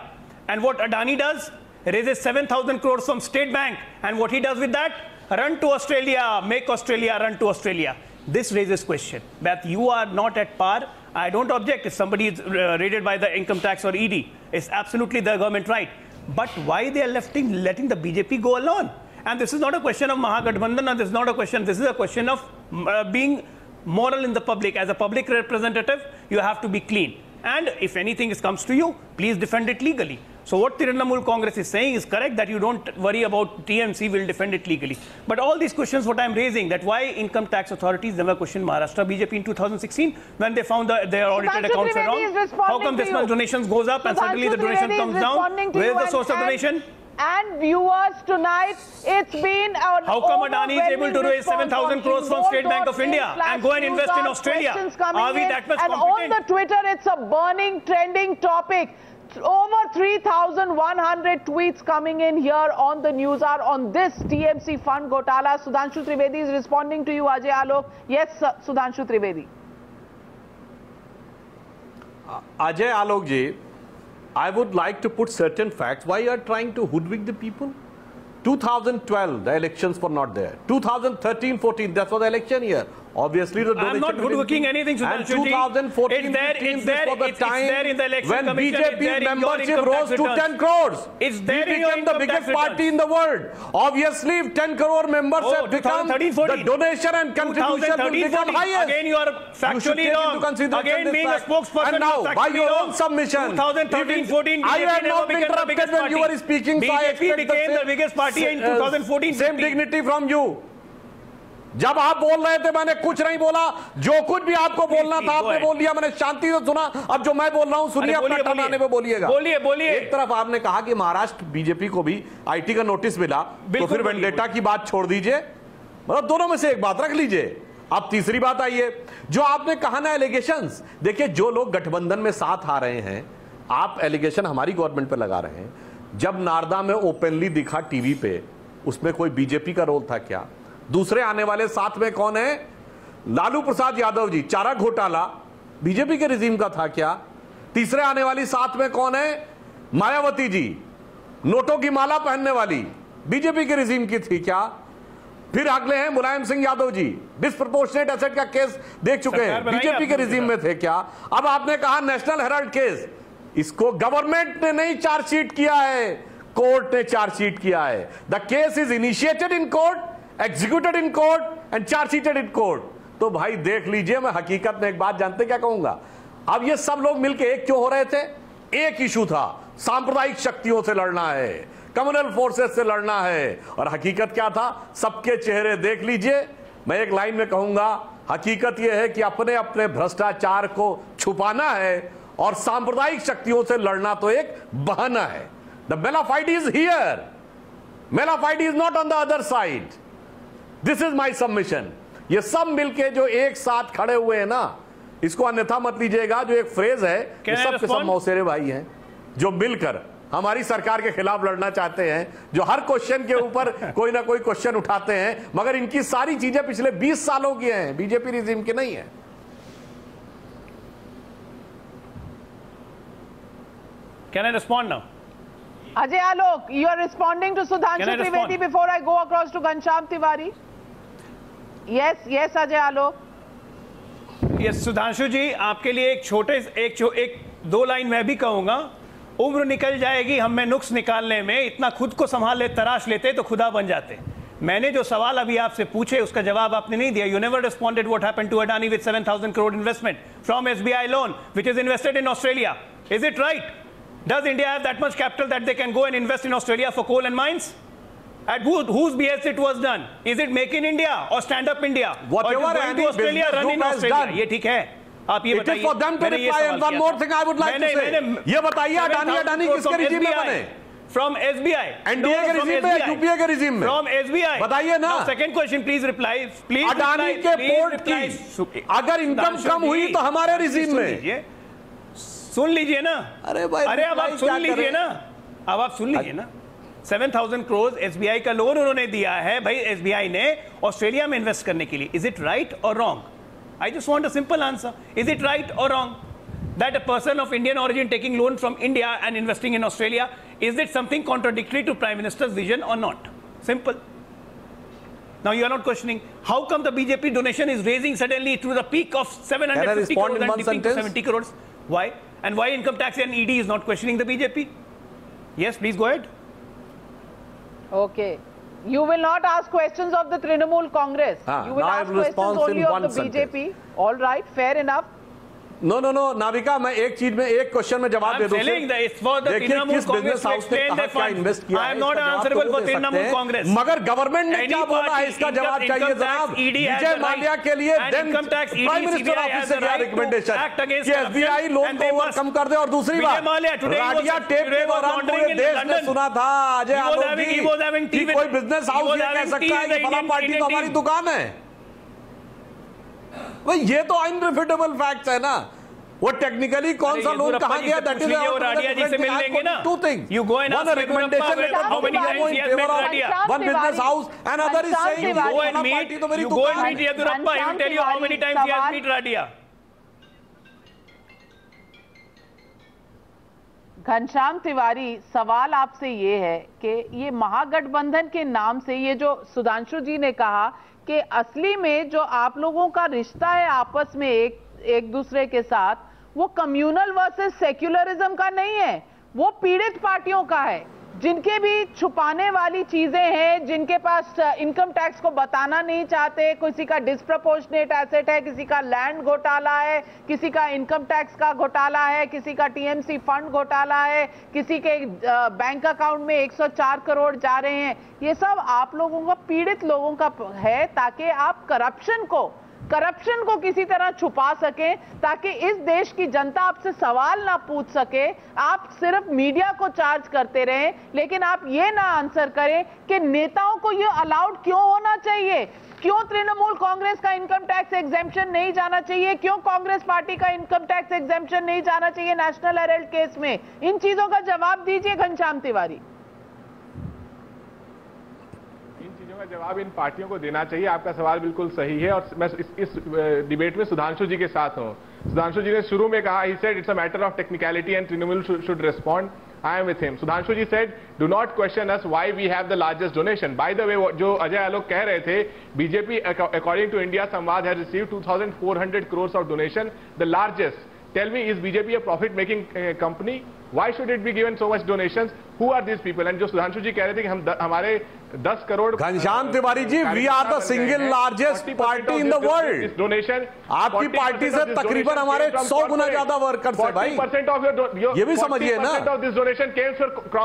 And what Adani does, raises 7,000 crores from State Bank. And what he does with that? Run to Australia, make Australia, run to Australia. This raises question that you are not at par. I don't object if somebody is raided by the income tax or ED. It's absolutely the government right. But why they are letting the BJP go alone? And this is not a question of Mahagathbandhan, and this is not a question, this is a question of being moral in the public. As a public representative, you have to be clean. And if anything comes to you, please defend it legally. So what Trinamool Congress is saying is correct, that you don't worry about TMC, will defend it legally. But all these questions, what I'm raising, that why income tax authorities never questioned Maharashtra BJP in 2016 when they found that their audited accounts were wrong? How come this much donations goes up and suddenly the donation comes down? Where's the source of donation? And viewers, tonight, it's been an How come Adani is able to raise 7,000 crores from State Bank of India and go and invest in Australia? Are we that much competent? And on the Twitter, it's a burning, trending topic. Over 3,100 tweets coming in here on the news are on this TMC fund ghotala. Sudhanshu Trivedi is responding to you, Ajay Alok. Yes, Sudhanshu Trivedi. Ajay Alok ji, I would like to put certain facts. Why you are trying to hoodwink the people? 2012, the elections were not there. 2013-14, that was the election year. Obviously, the donation. I'm not hoodwinking anything, Sudhanshu ji. And 2014, it's there in the election when commission. BJP membership rose to 10 crores. It's there we became the biggest party in the world. Obviously, if 10 crore members have become, the donation and contribution will become highest. Again, you are factually wrong. Again, being a spokesperson, and now, by your own submission, 2013-14, I have not been interrupted when you were speaking, so I BJP became the biggest party in 2014. Same dignity from you. जब आप बोल रहे थे मैंने कुछ नहीं बोला, जो कुछ भी आपको बोलना था आपने बोल दिया, मैंने शांति से सुना. अब जो मैं बोल रहा हूं सुनिए, अपना टर्न पे बोलिएगा. बोलिए. एक तरफ आपने कहा कि महाराष्ट्र बीजेपी को भी आईटी का नोटिस मिला, तो फिर वेंडेटा की बात छोड़ दीजिए, मतलब दोनों में से एक बात रख लीजिए. अब तीसरी बात आई है, जो आपने कहा ना एलिगेशंस. देखिए, जो लोग गठबंधन में साथ आ रहे हैं, आप एलिगेशन हमारी गवर्नमेंट पे लगा रहे हैं. जब नारदा में ओपनली दिखा टीवी पे, उसमें कोई बीजेपी का रोल था क्या? दूसरे आने वाले साथ में कौन है? लालू प्रसाद यादव जी, चारा घोटाला बीजेपी के रिजीम का था क्या? तीसरे आने वाली साथ में कौन है? मायावती जी, नोटों की माला पहनने वाली बीजेपी के रिजीम की थी क्या? फिर अगले हैं मुलायम सिंह यादव जी, डिस्प्रपोर्शनेट एसेट का केस देख चुके हैं, बीजेपी के रिजीम में थे क्या। अब आपने कहा नेशनल हेराल्ड केस, इसको गवर्नमेंट ने नहीं चार्जशीट किया है, कोर्ट ने चार्जशीट किया है। The case is initiated in court, executed in court and chargesheeted in court. तो भाई देख लीजिए, मैं हकीकत में एक बात जानते क्या कहूंगा, अब ये सब लोग मिलकर एक क्यों हो रहे थे, एक इशू था, सांप्रदायिक शक्तियों से लड़ना है, कम्युनल फोर्सेस से लड़ना है। और हकीकत क्या था, सबके चेहरे देख लीजिए। मैं एक लाइन में कहूंगा, हकीकत यह है कि अपने अपने भ्रष्टाचार को छुपाना है और सांप्रदायिक शक्तियों से लड़ना तो एक बहाना है। The Mela fight is here, Mela fight is not on the other side. This is my submission. ये सब मिलके जो एक साथ खड़े हुए हैं ना, इसको अन्यथा मत लीजिएगा। जो एक फ्रेज है, ये सब के सब मौसेरे भाई हैं जो मिलकर हमारी सरकार के खिलाफ लड़ना चाहते हैं, जो हर क्वेश्चन के ऊपर कोई ना कोई क्वेश्चन उठाते हैं, मगर इनकी सारी चीजें पिछले 20 सालों की हैं, बीजेपी रिजीम की नहीं है। Can I respond now? Ajay Alok, you are responding to Sudhanshu Trivedi before I go across to Ghanshyam Tiwari. Yes, yes, Ajay Alok. Yes, Sudhanshu जी, आपके लिए एक दो लाइन मैं भी कहूंगा। उम्र निकल जाएगी हम में नुक्स निकालने में, इतना खुद को संभाल ले, तराश लेते तो खुदा बन जाते। मैंने जो सवाल अभी आपसे पूछे उसका जवाब आपने नहीं दिया। You never responded what happened to Adani with 7,000 crore investment from SBI loan which is invested in Australia. Is it right? Does India have that much capital that they can go and invest in Australia for coal and mines? At whose behest it was done? Is it Make in India or Stand Up India? Whatever any Australia run in Australia, ये ठीक है। आप ये बताइए। It is for them to reply. And one more thing I would like to say. ये बताइए, अडानी किसके regime में बने? From SBI. NDA के रिजीम में, UPA के रिजीम में? From SBI. बताइए ना। Second question, please reply. Please Adani के पोर्ट की अगर इनकम कम हुई तो हमारे रिजीम में। सुन लीजिए ना। अरे भाई, अरे अब आप सुन लीजिए ना, अब आप सुन लीजिए ना। 7,000 crore SBI का लोन उन्होंने दिया है भाई, SBI ने ऑस्ट्रेलिया में इन्वेस्ट करने के लिए। Is it right or wrong? I just want a simple answer. Is it right or wrong that a person of Indian origin taking loan from India and investing in Australia, is it something contradictory to Prime Minister's vision or not? Simple. Now you are not questioning. How come the BJP donation is raising suddenly to the peak of 750 crores and dipping to 70 crores? Why? And why income tax and ED is not questioning the BJP? Yes, please go ahead. Okay. You will not ask questions of the Trinamool Congress. You will ask questions only of the BJP. All right, fair enough. No Navika, मैं एक चीज में एक question में जवाब दे दूं। देखिए किस बिजनेस हाउस ने कहा क्या इन्वेस्ट किया है, मगर गवर्नमेंट ने क्या बोला है इसका जवाब चाहिए जनाब। विजय माल्या के लिए प्राइम मिनिस्टर ऑफिस से क्या रिकमेंडेशन कि SBI लोन को ओवरकम कर दे। और दूसरी बात, राडिया टेप के दौरान पूरे देश ने सुना था अजय आलोक जी कि कोई बिजनेस हाउस ये कह सकता है कि फला पार्टी तो हमारी दुकान है। भाई ये तो अनरिफिटेबल फैक्ट्स है ना। वो टेक्निकली कौन सा लोन कहा गया, दैट इज राडिया जी से मिल लेंगे ना। Two things, you go and ask recommendation letter how many times he has made Radia, one business house and other is saying you go and meet, तो मेरी दुकान है। Yeddyurappa, he will tell you how many times he has meet Radia. Ghanshyam Tiwari, सवाल आपसे ये है कि ये महागठबंधन के नाम से ये जो सुधांशु जी ने कहा कि असली में जो आप लोगों का रिश्ता है आपस में एक दूसरे के साथ, वो कम्युनल वर्सेस सेक्युलरिज्म का नहीं है, वो पीड़ित पार्टियों का है, जिनके भी छुपाने वाली चीजें हैं, जिनके पास इनकम टैक्स को बताना नहीं चाहते, किसी का डिस्प्रपोर्शनेट एसेट है, किसी का लैंड घोटाला है, किसी का इनकम टैक्स का घोटाला है, किसी का TMC फंड घोटाला है, किसी के बैंक अकाउंट में 104 करोड़ जा रहे हैं। ये सब आप लोगों का, पीड़ित लोगों का है, ताकि आप करप्शन को किसी तरह छुपा सकें, ताकि इस देश की जनता आपसे सवाल ना पूछ सके। आप सिर्फ मीडिया को चार्ज करते रहें, लेकिन आप ये ना आंसर करें कि नेताओं को ये अलाउड क्यों होना चाहिए, क्यों तृणमूल कांग्रेस का इनकम टैक्स एग्जेम्पशन नहीं जाना चाहिए, क्यों कांग्रेस पार्टी का इनकम टैक्स एग्जेम्पशन नहीं जाना चाहिए नेशनल हेराल्ड केस में। इन चीजों का जवाब दीजिए घनश्याम तिवारी। जवाब इन पार्टियों को देना चाहिए। आपका सवाल बिल्कुल सही है और मैं इस डिबेट में सुधांशु जी के साथ हूं। सुधांशु जी ने शुरू में कहा, he said it's a matter of technicality and Trinamool should respond. I am with him. Sudhanshu ji said, do not question us why we have the largest donation. By the way, जो अजय आलोक कह रहे थे, BJP according to India Samvad has received 2,400 crores of donation, the largest. Tell me, is BJP a profit-making company? Why should it be given so much donations? Who are these people? And जो सुधांशु जी कह रहे थे कि हम हमारे 10 crore Ghanshyam Tiwari ji, we are the single largest party in the world. Donation. आपकी party से तकरीबन हमारे 100 गुना ज्यादा वर्कर्स है भाई. 40% of your ये भी समझिए ना. 40% of this donation came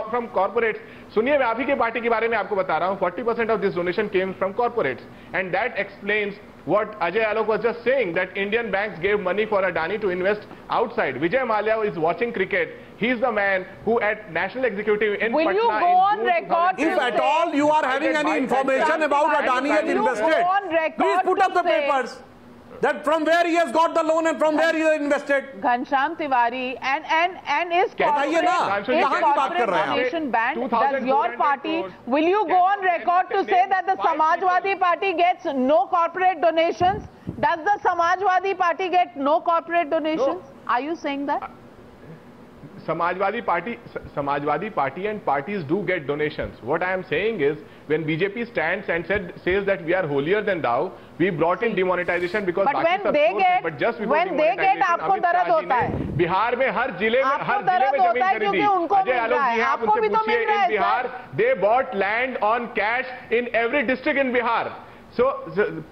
from corporates. सुनिए, मैं आप ही की पार्टी के बारे में आपको बता रहा हूँ. 40% of this donation came from corporates, and that explains what Ajay Alok was just saying, that Indian banks gave money for Adani to invest outside. Vijay Mallya is watching cricket. He's the man who at National Executive in Will Patna you go on record if at all you are having any information about Adani has invested, please put up the papers. That from where he has got the loan and from where he has invested. Ghanshyam Tiwari and is corporate donation banned. Does your party, will you go on record to say that the Samajwadi Party gets no corporate donations? Does the Samajwadi Party get no corporate donations? Are you saying that? Samajwadi Party and parties do get donations. What I am saying is, when BJP stands and says that we are holier than thou, we brought in demonetization because but when they get, आपको दर्द होता है. बिहार में हर जिले में जमीन खरीदी. अजय आलोक जी आप उनसे पूछिए, in Bihar they bought land on cash in every district in Bihar. So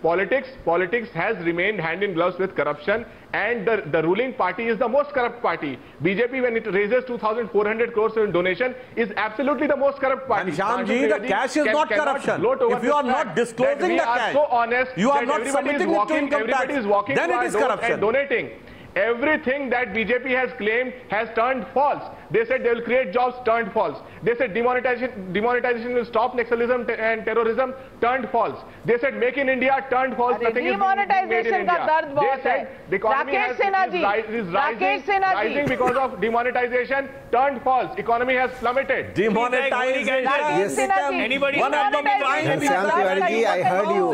politics has remained hand in gloves with corruption, and the ruling party is the most corrupt party. BJP, when it raises 2,400 crores in donation, is absolutely the most corrupt party. Ghanshyam ji, the cash is not corruption. If you are not disclosing the cash, so honest, you are not submitting it to income tax, then it is corruption. And donating. Everything that BJP has claimed has turned false. They said they will create jobs, turned false. They said demonetization will stop Naxalism and terrorism, turned false. They said make in India, turned false. Nothing is made in India. They said the economy is rising because of demonetization, turned false. Economy has plummeted. Demonetization. Anybody? I heard you.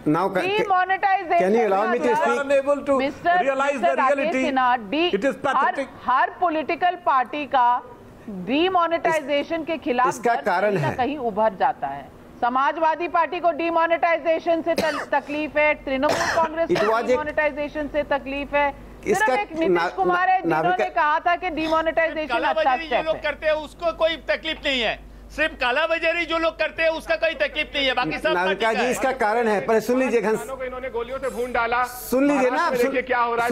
Now, demonetization. Can you allow me to speak? Unable to realize the reality. It is pathetic. Her political party का demonetisation के खिलाफ कहीं ना कहीं उभर जाता है. Samajwadi party को डीमोनेटाइजेशन से तकलीफ है, तृणमूल कांग्रेस को डीमोनेटाइजेशन से तकलीफ है. सिर्फ एक नीतीश कुमार है जिन्होंने कहा था कि डीमोनेटाइजेशन अच्छा स्टेप है. लोग करते हैं उसको कोई तकलीफ नहीं है. सिर्फ कालाबाजारी जो लोग करते हैं उसका कोई तकलीफ नहीं है. बाकी सब नाविका जी इसका कारण है, पर सुन लीजिए, इन्होंने गोलियों से भून डाला. सुन लीजिए ना, क्या हो रहा है,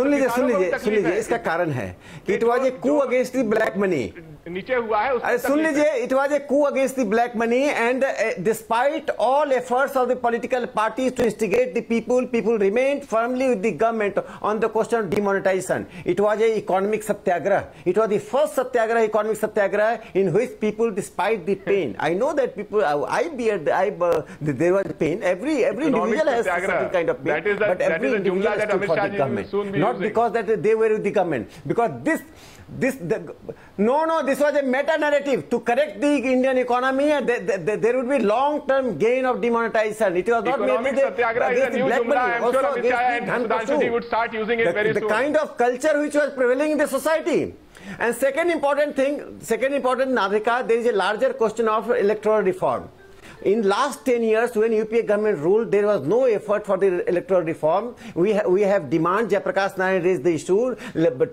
सुन लीजिए इसका कारण है कि it was a coup against the black money. नीचे हुआ है. अरे सुन लीजिए, it was a coup against the black money and despite all efforts of the political parties to instigate the people remained firmly with the government on the question of demonetisation. It was a economic satyagraha. It was the first satyagraha, economic satyagraha, in which people despite the pain. I know that people, there was pain. Every individual has certain kind of pain, but every individual has stood for the government. Not because that they were with the government. Because this was a meta narrative to correct the Indian economy, and there would be long-term gain of demonetization. It was not merely the black money. Also against the would start using it very soon. The kind of culture which was prevailing in the society. And second important Navika, there is a larger question of electoral reform. In last 10 years, when UPA government ruled, there was no effort for the electoral reform. We have demand. Jayaprakash Narayan raised the issue.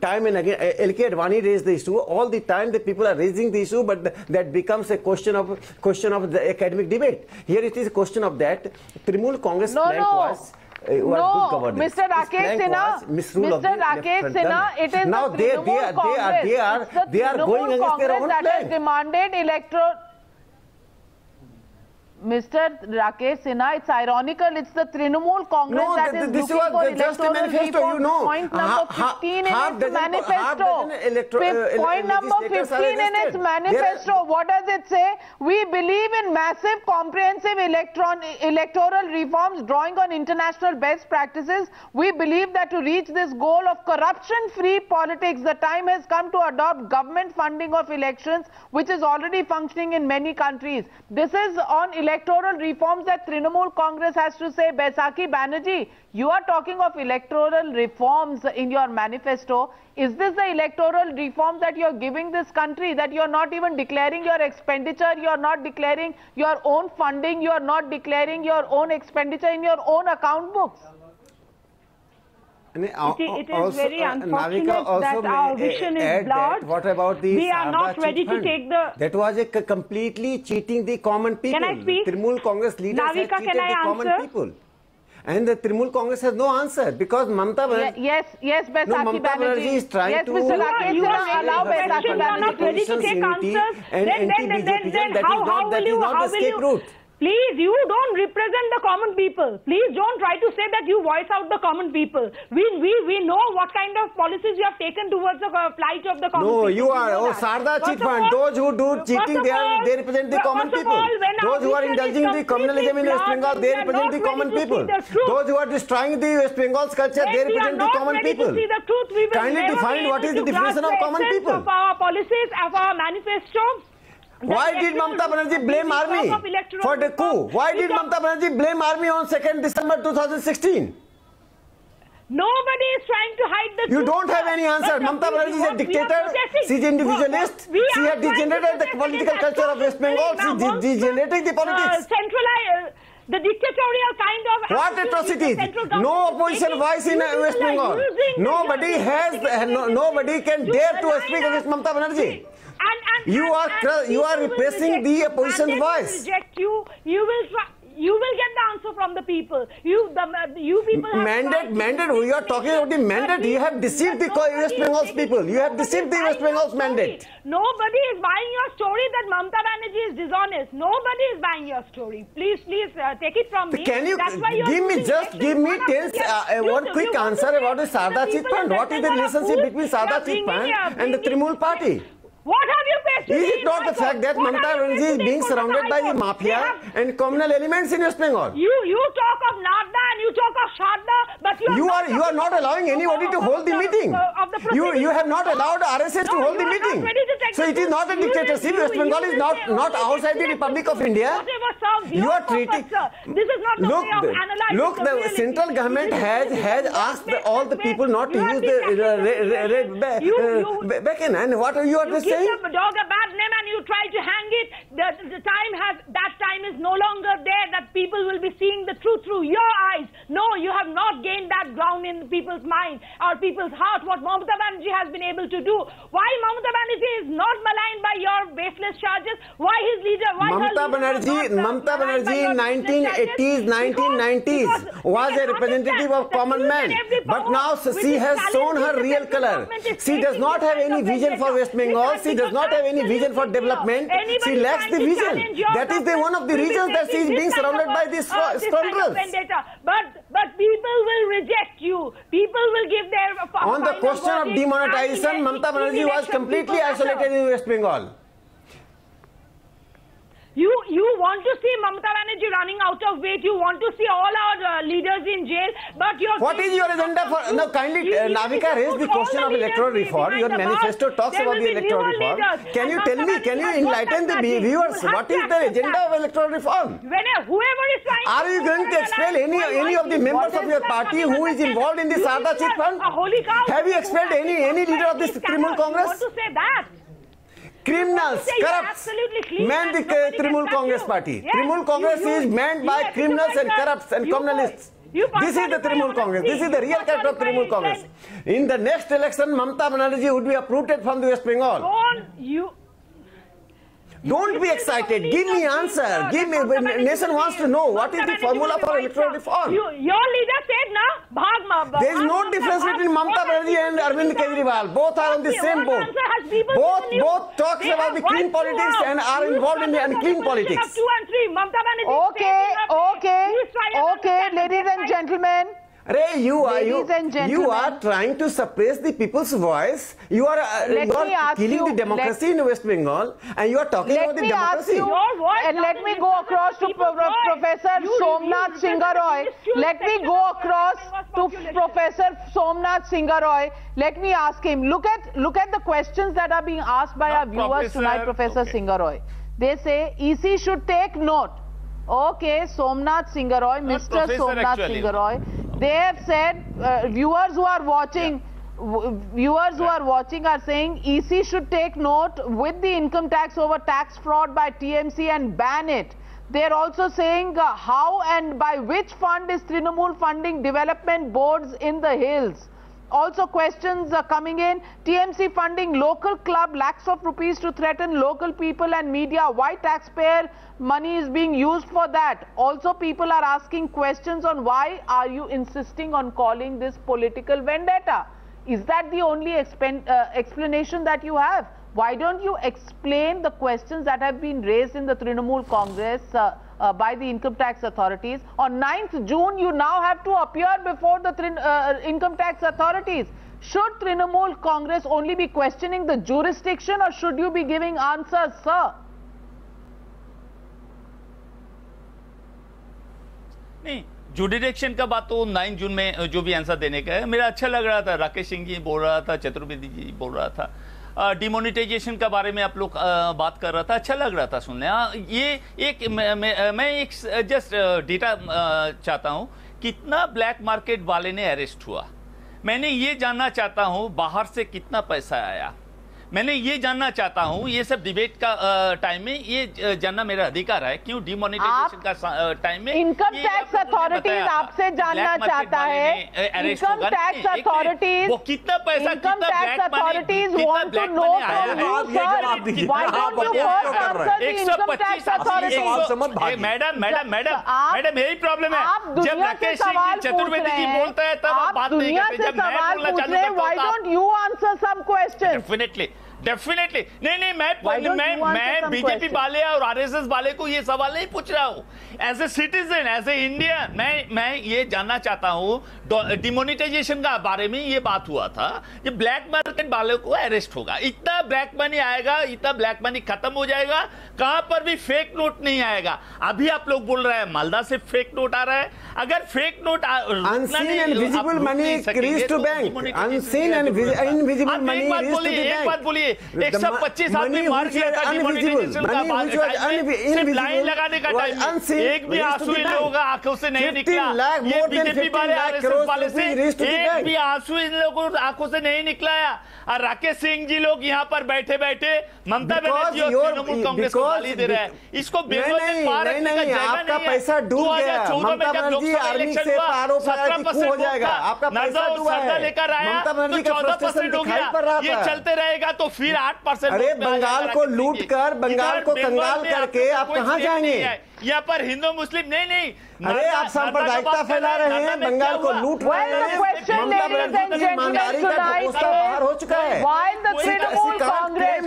Time and again, L.K. Advani raised the issue. All the time, the people are raising the issue, but that becomes a question of the academic debate. Here it is a question of that. Trinamool Congress was good governance. Mr. Rakesh Sinha, it is now the Trinamool Congress. They are going against their own plan. That has demanded electoral. Mr. Rakesh Sinha, it's ironical. It's the Trinamool Congress that is looking for electoral reform. Point number 15 in its manifesto. Point number 15 in its manifesto. What does it say? We believe in massive, comprehensive electoral reforms drawing on international best practices. We believe that to reach this goal of corruption-free politics, the time has come to adopt government funding of elections, which is already functioning in many countries. This is on elections electoral reforms that Trinamool Congress has to say. Baisakhi Banerjee, you are talking of electoral reforms in your manifesto. Is this the electoral reform that you're giving this country, that you're not even declaring your expenditure, you're not declaring your own funding, you're not declaring your own expenditure in your own account books? It is very unfortunate that our vision is blurred. What about the we are not ready to take the... That was a completely cheating the common people. Can I speak? Trinamool Congress leaders Navika, have cheated the common people. And the Trinamool Congress has no answer because Mamata Banerjee... Yes, Baisakhi Banerjee is trying to... Mr. Rakesh, you are not ready to take answers. Then how will you... Please, you don't represent the common people. Please don't try to say that you voice out the common people. We know what kind of policies you have taken towards the plight of the common people. No, you are. Sarda cheat fund. Those who do cheating, they represent the common people. Those who are indulging the communalism in West Bengal, they represent the common people. Those who are destroying the West Bengal's culture, they represent the common people. Kindly define what is the definition of common people. Of our policies, of our manifesto. Why did Mamata Banerjee blame army for the coup? Why did Mamata Banerjee blame army on 2nd December 2016? Nobody is trying to hide the truth. You don't have any answer. Mamata Banerjee is a dictator. She is individualist. She has degenerated the political culture of West Bengal. She is degenerating the politics. The dictatorial kind of... What atrocities? No opposition voice in West Bengal. Nobody can dare to speak against Mamata Banerjee. You are repressing the opposition voice. You will get the answer from the people. You people have mandate. We are talking about the mandate. You have deceived the West Bengal's people. You have deceived the West Bengal's mandate. Nobody is buying your story that Mamata Banerjee is dishonest. Nobody is buying your story. Please, take it from me. Can you give me one quick answer about the Sarda cheat fund? What is the relationship between Sarda cheat fund and the Trinamool party? What have you faced? Is it not the fact that Mamata Banerjee is being surrounded by the mafia and communal elements in West Bengal? You talk of Narda and you talk of Sharda, but you are not allowing anybody to hold the meeting. You have not allowed RSS to hold the meeting. So it is not a dictatorship. West Bengal is not outside the Republic of India. You are treating. This is not the way of analyzing. Look, the central government has asked all the people not to use the red beacon. And what you are saying? You give the dog a bad name and you try to hang it. That time is no longer there, that people will be seeing the truth through your eyes. No, you have not gained that ground in people's mind or people's heart, what Mamata Banerjee has been able to do. Why Mamata Banerjee is not maligned by your baseless charges? Why his leader, Mamata Banerjee in 1980s, 1990s was a representative of common man. But now she has shown her real color. She does not have any vision for West Bengal. She does not have any vision for development. She lacks the vision. That is one of the reasons that she is being surrounded by these scoundrels. But people will reject you. People will give their... On the question of demonetization, Mamata Banerjee was completely isolated in West Bengal. You want to see Mamata Banerjee running out of weight. You want to see all our leaders in jail. But what is your agenda for? Now, kindly, Navika, raise the question of electoral reform. Your manifesto talks about the electoral reform. Can you tell me? Can you enlighten the viewers? What is the agenda of electoral reform? Whoever is trying. Are you going to expel any of the members of your party who is involved in the Sarda cheat fund? Have you expelled any leader of this Trinamool Congress? I want to say that. Criminals, corrupts, man the Trinamool Congress party. Trinamool Congress is manned by criminals and corrupts and communalists. This is the Trinamool Congress. This is the real character of Trinamool Congress. In the next election, Mamata Banerjee would be uprooted from the West Bengal. Don't be excited. Give me answer. Give me. Nation wants to know what is the formula for electoral reform. Your leader said, "Na there is no difference between Mamata Banerjee and Arvind Kejriwal. Both are on the same boat. Both talks about the clean politics and are involved in the unclean politics." Okay, ladies and gentlemen. You are trying to suppress the people's voice. You are killing the democracy in West Bengal, and you are talking about the democracy. And let me go across to Professor Somnath Singaroy. Let me go across to Professor Somnath Singaroy. Let me ask him. Look at the questions that are being asked by our viewers tonight, Professor Singaroy. They say EC should take note Okay, Somnath Singaroy, Mr. Somnath Singaroy, they have said, viewers who are watching, are saying EC should take note with the income tax over tax fraud by TMC and ban it. They are also saying how and by which fund is Trinamool funding development boards in the hills. Also questions are coming in. TMC funding local club lakhs of rupees to threaten local people and media. Why taxpayer money is being used for that? Also people are asking questions on why are you insisting on calling this political vendetta? Is that the only explanation that you have? Why don't you explain the questions that have been raised in the Trinamool Congress by the income tax authorities? On 9th June, you now have to appear before the income tax authorities. Should Trinamool Congress only be questioning the jurisdiction or should you be giving answers, sir? नहीं, jurisdiction का बात तो 9 जून में जो भी answer देने का है, मेरा अच्छा लग रहा था। राकेश सिंह जी बोल रहा था, चतुर्वेदी जी बोल रहा था, डिमोनेटाइजेशन के बारे में आप लोग बात कर रहा था, अच्छा लग रहा था सुनने। ये एक मैं एक जस्ट डेटा चाहता हूँ, कितना ब्लैक मार्केट वाले ने अरेस्ट हुआ, मैंने ये जानना चाहता हूँ। बाहर से कितना पैसा आया, मैंने ये जानना चाहता हूँ। ये सब डिबेट का टाइम में ये जानना मेरा अधिकार है। क्यों डिमोनेटाइजेशन का टाइम में इनकम टैक्स अथॉरिटीज आपसे जानना चाहता है। इनकम टैक्स अथॉरिटीज वो कितना पैसा, income tax authorities want to know from you sir, why don't you first answer the income tax authorities? Madam यही प्रॉब्लम है, जब राकेश सिंह चतुर्वेदी जी बोलता है तब आप बात नहीं करते, जब मैं बोलना चालू करता हूं why don't you answer some question? Definitely नहीं, मैं बीजेपी वाले और आरएसएस वाले को ये सवाल नहीं पूछ रहा हूँ। As a citizen, as a Indian, मैं ये जानना चाहता हूँ डिमोनेटाइजेशन का बारे में ये बात हुआ था, ये ब्लैक मार्केट वाले को अरेस्ट होगा, इतना ब्लैक मनी आएगा, इतना ब्लैक मनी खत्म हो जाएगा, कहां पर भी फेक नोट नहीं आएगा। अभी आप लोग बोल रहे हैं मालदा से फेक नोट आ रहा है, अगर fake note unseen and visible money reached to bank, unseen and invisible money reached to the bank। एक बात बोलिए, 125 आदमी मार दिया था डिमोनेटाइजेशन का बाद, सिर्फ लाइन लगाने का टाइम, एक भी आंसू इन लोगों का आंखों से नहीं निकला। ये बीजेपी वाले आरएसएस वाले से एक भी आंसू इन लोगों की आंखों से नहीं निकलाया। और राकेश सिंह जी लोग यहाँ पर बैठे बैठे ममता बनर्जी और तृणमूल कांग्रेस को गाली दे रहे हैं। इसको बेगों में पार रखने का जगह आपका पैसा डूब गया। ममता बनर्जी आर्मी से पारो पार हो जाएगा, आपका पैसा डूबा है। लेकर आया ममता बनर्जी तो का 14% हो गया, ये चलते रहेगा तो फिर 8%। अरे बंगाल को लूट कर, बंगाल को कंगाल करके आप कहां जाएंगे? यहाँ पर हिंदू मुस्लिम नहीं, अरे आप सांप्रदायिकता फैला रहे हैं, बंगाल को लूट रहे हैं। ममता बनर्जी की ईमानदारी का ढकोसला बाहर हो चुका है। While the Trinamool Congress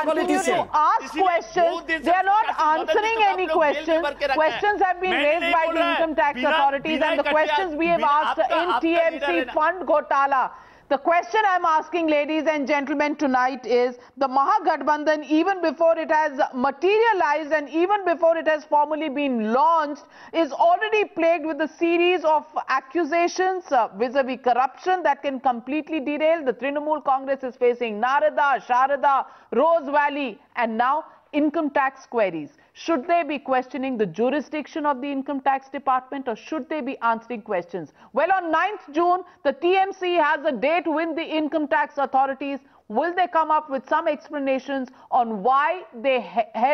continue to ask questions, they are not answering any questions. Questions have been raised by the income tax authorities and the questions we have asked in TMC fund Ghotala. The question I'm asking, ladies and gentlemen, tonight is the Mahagathbandhan, even before it has materialized and even before it has formally been launched, is already plagued with a series of accusations vis-a-vis corruption that can completely derail. The Trinamool Congress is facing Narada, Sharada, Rose Valley, and now income tax queries. Should they be questioning the jurisdiction of the income tax department or should they be answering questions? Well, on 9th June, the TMC has a date with the income tax authorities. Will they come up with some explanations on why they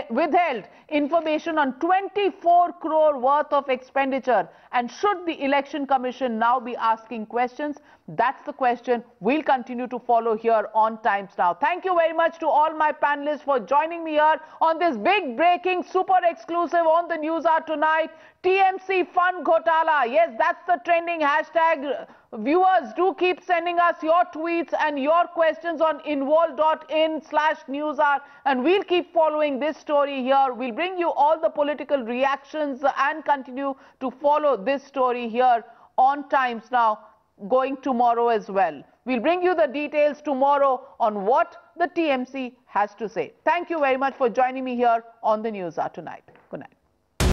withheld information on 24 crore worth of expenditure? And should the Election Commission now be asking questions? That's the question we'll continue to follow here on Times Now. Thank you very much to all my panelists for joining me here on this big breaking super exclusive on the News Hour tonight. TMC Fund Ghotala. Yes, that's the trending hashtag. Viewers, do keep sending us your tweets and your questions on involve.in/newshour, and we'll keep following this story here. We'll bring you all the political reactions and continue to follow this story here on Times Now, going tomorrow as well. We'll bring you the details tomorrow on what the TMC has to say. Thank you very much for joining me here on the News Hour tonight.